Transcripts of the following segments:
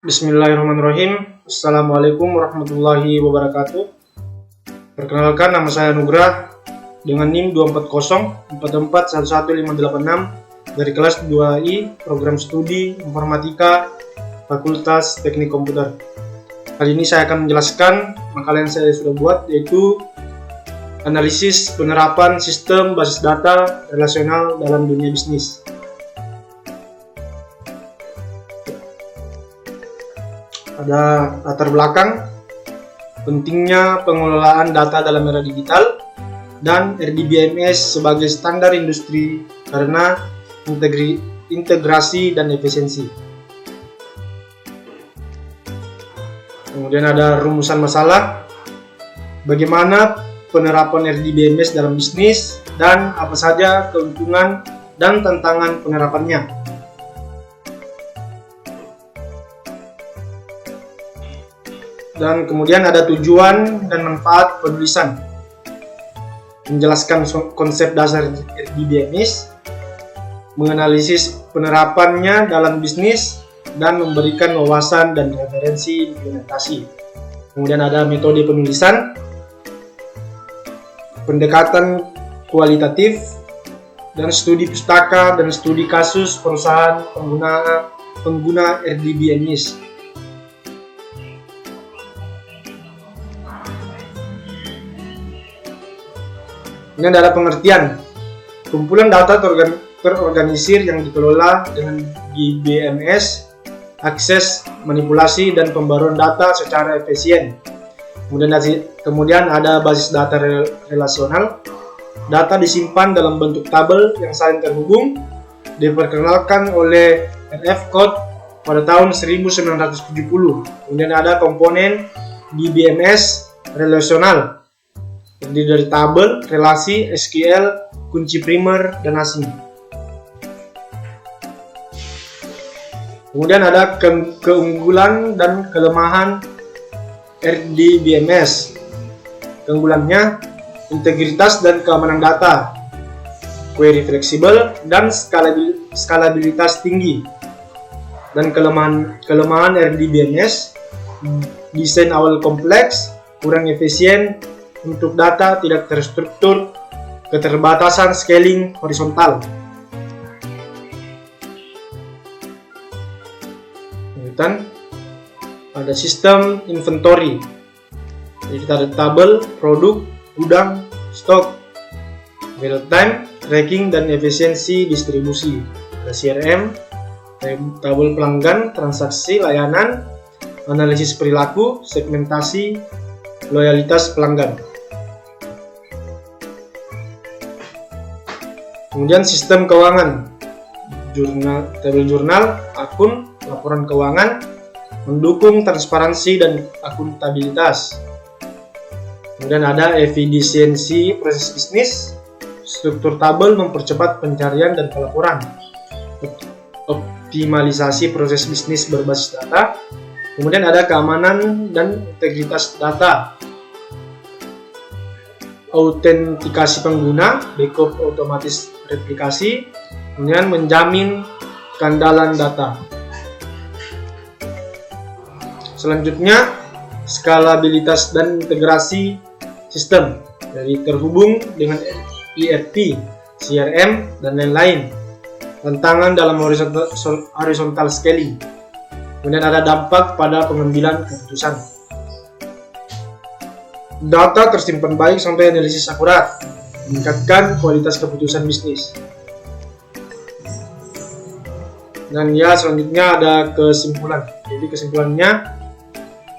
Bismillahirrahmanirrahim. Assalamualaikum warahmatullahi wabarakatuh. Perkenalkan, nama saya Nugrah dengan NIM 24044411586 dari kelas 2I Program Studi Informatika Fakultas Teknik Komputer. Kali ini saya akan menjelaskan makalah yang saya sudah buat, yaitu analisis penerapan sistem basis data relasional dalam dunia bisnis. Ada latar belakang, pentingnya pengelolaan data dalam era digital, dan RDBMS sebagai standar industri karena integrasi dan efisiensi. Kemudian ada rumusan masalah, bagaimana penerapan RDBMS dalam bisnis, dan apa saja keuntungan dan tantangan penerapannya. Dan kemudian ada tujuan dan manfaat penulisan, menjelaskan konsep dasar RDBMS, menganalisis penerapannya dalam bisnis, dan memberikan wawasan dan referensi implementasi. Kemudian ada metode penulisan, pendekatan kualitatif, dan studi pustaka dan studi kasus perusahaan pengguna RDBMS. Ini adalah pengertian, kumpulan data terorganisir yang dikelola dengan GBMS, akses, manipulasi, dan pembaruan data secara efisien. Kemudian ada basis data relasional. Data disimpan dalam bentuk tabel yang saling terhubung, diperkenalkan oleh RF Code pada tahun 1970. Kemudian ada komponen GBMS relasional, terdiri dari tabel, relasi, SQL, kunci primer, dan asing. Kemudian ada keunggulan dan kelemahan RDBMS. Keunggulannya, integritas dan keamanan data, query fleksibel, dan skalabilitas tinggi. Dan kelemahan RDBMS, desain awal kompleks, kurang efisien untuk data, tidak terstruktur, keterbatasan scaling horizontal. Kemudian ada sistem inventory. Jadi kita ada tabel, produk, gudang, stok, real time, tracking, dan efisiensi distribusi. Ada CRM, tabel pelanggan, transaksi, layanan, analisis perilaku, segmentasi, loyalitas pelanggan. Kemudian sistem keuangan, tabel jurnal, akun, laporan keuangan, mendukung transparansi dan akuntabilitas. Kemudian ada efisiensi proses bisnis, struktur tabel mempercepat pencarian dan pelaporan, optimalisasi proses bisnis berbasis data. Kemudian ada keamanan dan integritas data, autentikasi pengguna, backup otomatis replikasi, kemudian menjamin keandalan data. Selanjutnya, skalabilitas dan integrasi sistem, dari terhubung dengan ERP, CRM, dan lain-lain. Tantangan dalam horizontal scaling. Kemudian ada dampak pada pengambilan keputusan. Data tersimpan baik sampai analisis akurat, meningkatkan kualitas keputusan bisnis. Dan selanjutnya ada kesimpulan. Jadi kesimpulannya,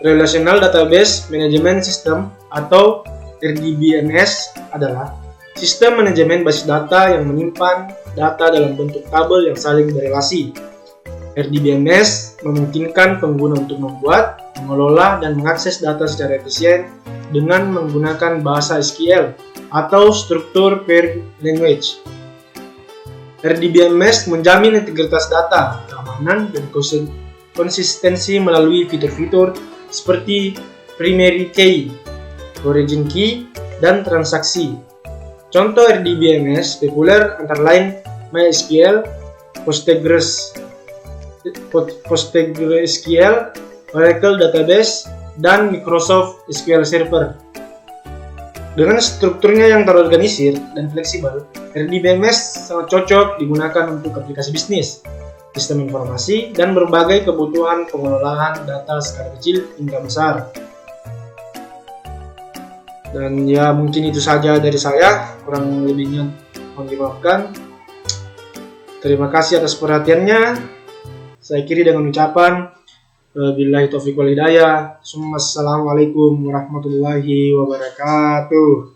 Relational Database Management System atau RDBMS adalah sistem manajemen basis data yang menyimpan data dalam bentuk tabel yang saling berelasi. RDBMS memungkinkan pengguna untuk membuat, mengelola, dan mengakses data secara efisien dengan menggunakan bahasa SQL atau struktur query language. RDBMS menjamin integritas data, keamanan, dan konsistensi melalui fitur-fitur seperti primary key, origin key, dan transaksi. Contoh RDBMS populer antara lain MySQL, Postgres, PostgreSQL, Oracle Database, dan Microsoft SQL Server. Dengan strukturnya yang terorganisir dan fleksibel, RDBMS sangat cocok digunakan untuk aplikasi bisnis, sistem informasi, dan berbagai kebutuhan pengelolaan data skala kecil hingga besar. Dan ya mungkin itu saja dari saya, kurang lebihnya mohon dimaafkan. Terima kasih atas perhatiannya. Saya akhiri dengan ucapan billahi taufiq wal hidayah. Assalamualaikum warahmatullahi wabarakatuh.